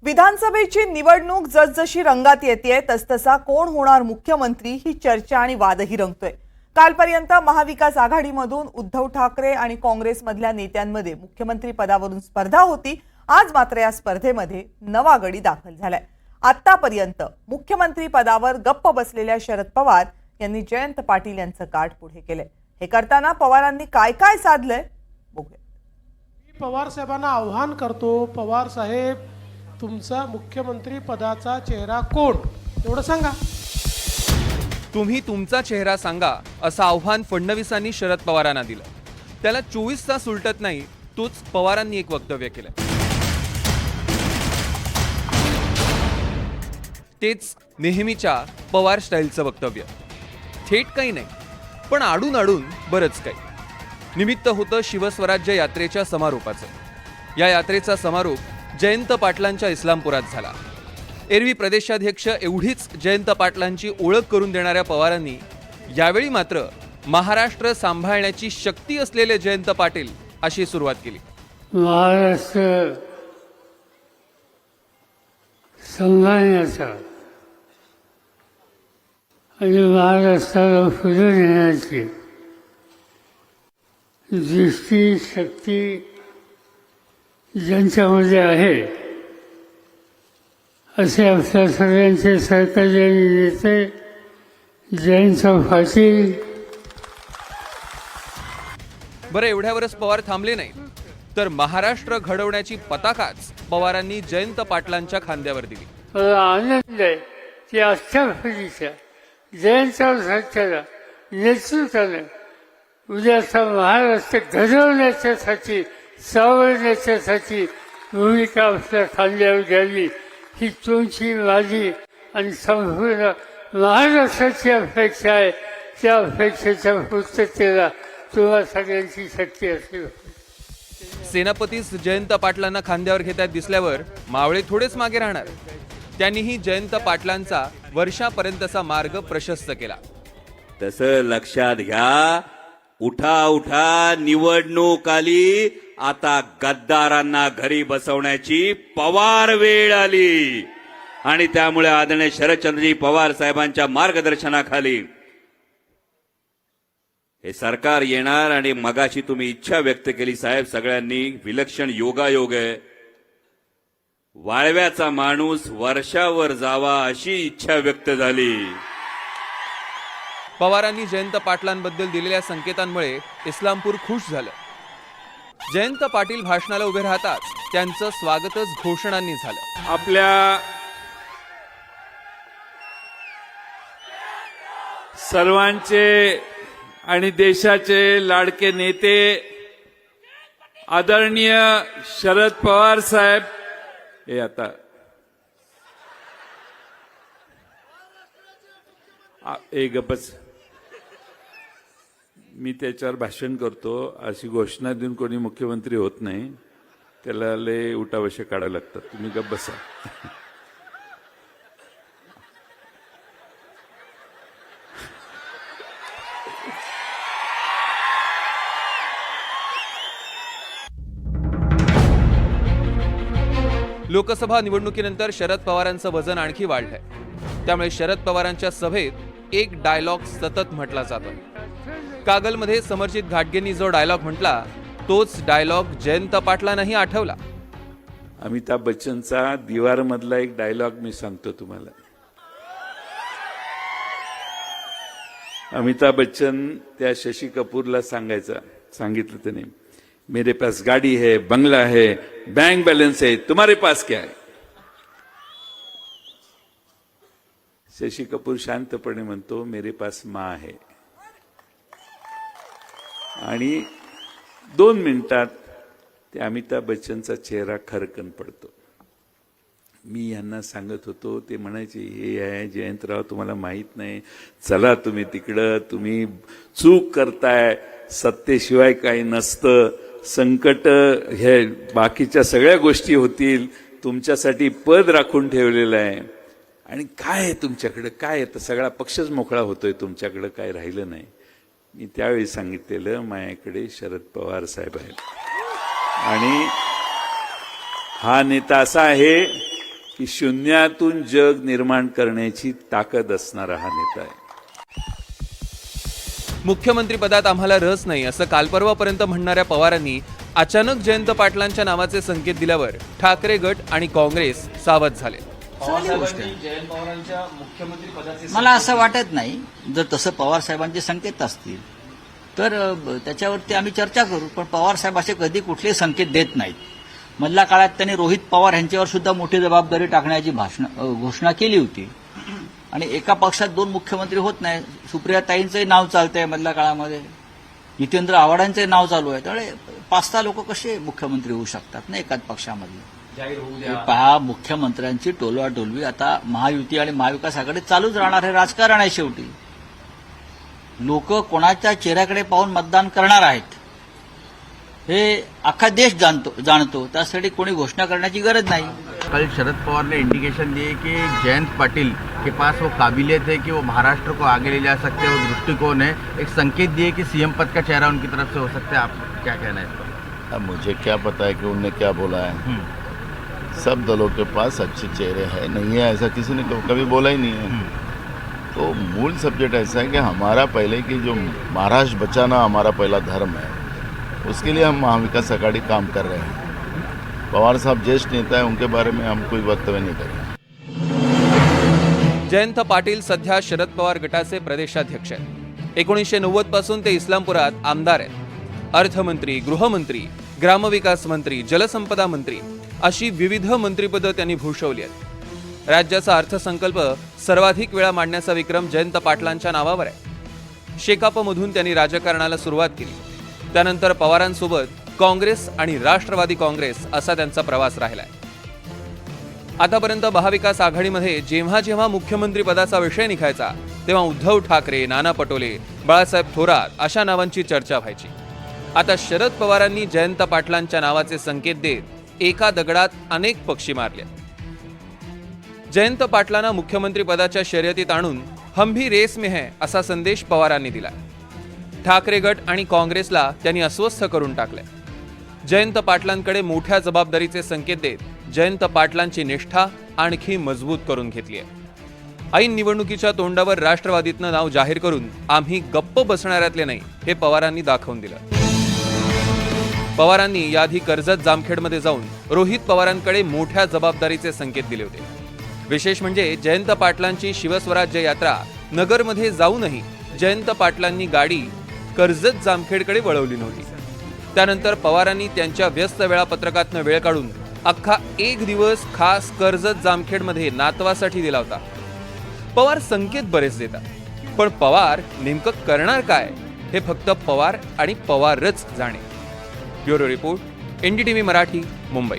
विधानसभेची निवडणूक जसजशी रंगात येतेय तसतसा कोण होणार मुख्यमंत्री ही चर्चा आणि वादही रंगतोय। कालपर्यंत महाविकास आघाडीमधून उद्धव ठाकरे आणि काँग्रेसमधल्या नेत्यांमध्ये मुख्यमंत्री पदावरून स्पर्धा होती। आज मात्र या स्पर्धेमध्ये नवा गडी दाखल झालाय। आतापर्यंत मुख्यमंत्री पदावर गप्प बसलेल्या शरद पवार यांनी जयंत पाटील यांचं गाठ पुढे केलंय। हे करताना पवारांनी काय काय साधलंय बघूया। पवार साहेबांना आव्हान करतो, पवार साहेब तुमचा मुख्यमंत्री पदाचा चेहरा कोण एवढं सांगा। तुम्ही तुमचा चेहरा सांगा असं आव्हान फडणवीसांनी शरद पवारांना दिलं। त्याला 24 तास उलटत नाही तोच पवारांनी एक वक्तव्य केलं। तेच नेहमीच्या पवार स्टाईलचं वक्तव्य। थेट काही नाही पण आडून आडून बरंच काही। निमित्त होतं शिवस्वराज्य यात्रेच्या समारोपाचं। या यात्रेचा समारोप जयंत पाटलांच्या इस्लामपुरात झाला। एरवी प्रदेशाध्यक्ष एवढीच जयंत पाटलांची ओळख करून देणाऱ्या पवारांनी यावेळी मात्र महाराष्ट्र सांभाळण्याची शक्ती असलेले जयंत पाटील अशी सुरुवात केली। महाराष्ट्र सांभाळण्याचा आणि महाराष्ट्राला पुढे नेण्याची दृष्टी शक्ती ज्यांच्यामध्ये आहे असे आपल्या सगळ्यांचे सहकारी नेते जयंत पाटील। बरं, एवढ्यावरच पवार थांबले नाही तर महाराष्ट्र घडवण्याची पताकाच पवारांनी जयंत पाटलांच्या खांद्यावर दिली। मला आनंद आहे की अशा पिढीच्या जयंत साहेबांच्या नेतृत्वाने उद्याचा महाराष्ट्र घडवण्याच्यासाठी सावरण्याच्यासाठी भूमिका आपल्या खांद्यावर घ्यावी ही तुमची माझी आणि संपूर्ण महाराष्ट्राची अपेक्षा आहे। त्या अपेक्षेच्या पूर्ततेला तुम्हा सगळ्यांची शक्ती असेल। सेनापतीच जयंत पाटलांना खांद्यावर घेतात दिसल्यावर मावळे थोडेच मागे राहणार। त्यांनीही जयंत पाटलांचा वर्षापर्यंतचा मार्ग प्रशस्त केला। तसं लक्षात घ्या, उठा उठा निवडणूक आली, आता गद्दारांना घरी बसवण्याची पवार वेळ आली आणि त्यामुळे आदरणीय शरदचंद्रजी पवार साहेबांच्या मार्गदर्शनाखाली हे सरकार येणार। आणि मगाशी तुम्ही इच्छा व्यक्त केली साहेब सगळ्यांनी, विलक्षण योगायोग आहे। वाळव्याचा माणूस वर्षावर जावा अशी इच्छा व्यक्त झाली। पवारांनी जयंत पाटलांबद्दल दिलेल्या संकेतांमुळे इस्लामपूर खुश झालं। जयंत पाटील भाषणाला उभे राहतात त्यांचं स्वागतच घोषणांनी झालं। आपल्या सर्वांचे आणि देशाचे लाडके नेते आदरणीय शरद पवार साहेब हे आता एक गप्पच मी त्याच्यावर भाषण करतो अशी घोषणा देऊन कोणी मुख्यमंत्री होत नाही, त्याला लय उठावशे काढावं लागतात। तुम्ही गप्प बसा। लोकसभा निवडणुकीनंतर शरद पवारांचं वजन आणखी वाढलंय। त्यामुळे शरद पवारांच्या सभेत एक डायलॉग सतत म्हटला जातो। कागलमध्ये समर्जित घाटगेंनी जो डायलॉग म्हटला तोच डायलॉग जयंत पाटलांनाही आठवला। अमिताभ बच्चनचा दीवार मधला एक डायलॉग मी सांगतो तुम्हाला। अमिताभ बच्चन त्या शशी कपूरला सांगितलं त्याने, मेरे पास गाड़ी है, बंगला है, बैंक बैलेंस है, तुम्हारे पास क्या है? शशी कपूर शांतपणे म्हणतो, मेरे पास माँ है। आणि 2 मिनिटात ते अमिताभ बच्चनचा चेहरा खरकन पडतो। मी यांना सांगत होतो, ते म्हणायचे हे आहे जयंतराव तुम्हाला माहित नाही, चला तुम्ही तिकडं, तुम्ही चूक करताय, सत्तेशिवाय काही नसतं, संकट हे बाकीच्या सगळ्या गोष्टी होतील, तुमच्यासाठी पद राखून ठेवलेलं आहे आणि काय आहे तुमच्याकडे, काय आहे तर सगळा पक्षच मोकळा होतोय, तुमच्याकडे काय राहिलं नाही। मी त्यावेळी सांगितलेलं माझ्याकडे शरद पवार साहेब आहेत आणि हा नेता असा आहे की शून्यातून जग निर्माण करण्याची ताकद असणारा हा नेता आहे. मुख्यमंत्रीपदात आम्हाला रस नाही असं कालपर्वापर्यंत म्हणणाऱ्या पवारांनी अचानक जयंत पाटलांच्या नावाचे संकेत दिल्यावर ठाकरे गट आणि काँग्रेस सावध झाले. मला असं वाटत नाही. जर तसं पवार साहेबांचे संकेत असतील तर त्याच्यावरती आम्ही चर्चा करू. पण पवार साहेब असे कधी कुठले संकेत देत नाहीत. मधल्या काळात त्यांनी रोहित पवार यांच्यावर सुद्धा मोठी जबाबदारी टाकण्याची घोषणा केली होती. आणि एका पक्षात दोन मुख्यमंत्री होत नाही. सुप्रियाताईंचंही नाव चालतंय मधल्या काळामध्ये, जितेंद्र आव्हाडांचंही नाव चालू आहे. त्यामुळे 5-6 लोक कसे मुख्यमंत्री होऊ शकतात ना एकाच पक्षामधले. पहा, मुख्यमंत्र्यांची टोलवाटोलवी आता महायुती आणि महाविकास आघाडी चालूच राहणार. हे राजकारण आहे. शेवटी लोक कोणाच्या चेहऱ्याकडे पाहून मतदान करणार आहेत हे अख्खा देश जाणतो. त्यासाठी कोणी घोषणा करण्याची गरज नाही. कल शरद पवार ने इंडिकेशन दिए कि जयंत पाटिल के पास वो काबिलियत है कि वो महाराष्ट्र को आगे ले जा सकते हैं, वो दृष्टिकोण है. एक संकेत दिए कि सीएम पद का चेहरा उनकी तरफ से हो सकता है. आप क्या कहना है इस पर? अब मुझे क्या पता है कि उनने क्या बोला है. सब दलों के पास अच्छे चेहरे हैं, नहीं है ऐसा किसी ने कभी बोला ही नहीं है. तो मूल सब्जेक्ट ऐसा है कि हमारा पहले की जो महाराष्ट्र बचाना हमारा पहला धर्म है, उसके लिए हम महाविकास आघाड़ी काम कर रहे हैं. पवार साहब ज्येष्ठ नेता है, उनके बारे में हम कोई वक्तव्य नहीं करेंगे. जयंत पाटील सध्या शरद पवार गटाचे प्रदेशाध्यक्ष आहेत. 1990 पासून ते इस्लामपुरात आमदार आहेत. अर्थमंत्री, गृहमंत्री, ग्रामविकास मंत्री, जलसंपदा मंत्री अशी विविध मंत्रिपदं त्यांनी भूषवली आहेत. राज्याचा अर्थसंकल्प सर्वाधिक वेळा मांडण्याचा विक्रम जयंत पाटलांच्या नावावर आहे. शेकापमधून त्यांनी राजकारणाला सुरुवात केली. त्यानंतर पवारांसोबत काँग्रेस आणि राष्ट्रवादी काँग्रेस असा त्यांचा प्रवास राहिलाय. आतापर्यंत महाविकास आघाडीमध्ये जेव्हा जेव्हा मुख्यमंत्री पदाचा विषय निघायचा तेव्हा उद्धव ठाकरे, नाना पटोले, बाळासाहेब थोरात अशा नावांची चर्चा व्हायची. आता शरद पवारांनी जयंत पाटलांच्या नावाचे संकेत देत एका दगडात अनेक पक्षी मारले. जयंत पाटलांना मुख्यमंत्री पदाच्या शर्यतीत आणून हम भी रेस में है असा संदेश पवारांनी दिला. ठाकरे गट आणि काँग्रेसला त्यांनी अस्वस्थ करून टाकले. जयंत पाटलांकडे मोठ्या जबाबदारीचे संकेत देत जयंत पाटलांची निष्ठा आणखी मजबूत करून घेतली आहे. ऐन निवडणुकीच्या तोंडावर राष्ट्रवादीतनं नाव जाहीर करून आम्ही गप्प बसणाऱ्यातले नाही हे पवारांनी दाखवून दिलं. पवारांनी याआधी कर्जत जामखेडमध्ये जाऊन रोहित पवारांकडे मोठ्या जबाबदारीचे संकेत दिले होते. विशेष म्हणजे जयंत पाटलांची शिवस्वराज्य यात्रा नगरमध्ये जाऊनही जयंत पाटलांनी गाडी कर्जत जामखेडकडे वळवली नव्हती. त्यानंतर पवारांनी त्यांच्या व्यस्त वेळापत्रकातनं वेळ काढून अख्खा 1 दिवस खास कर्जत जामखेडमध्ये नातवासाठी दिला होता. पवार संकेत बरेच देतात, पण पवार नेमकं करणार काय हे फक्त पवार आणि पवारच जाणे. Bureau report, NDTV Marathi, Mumbai.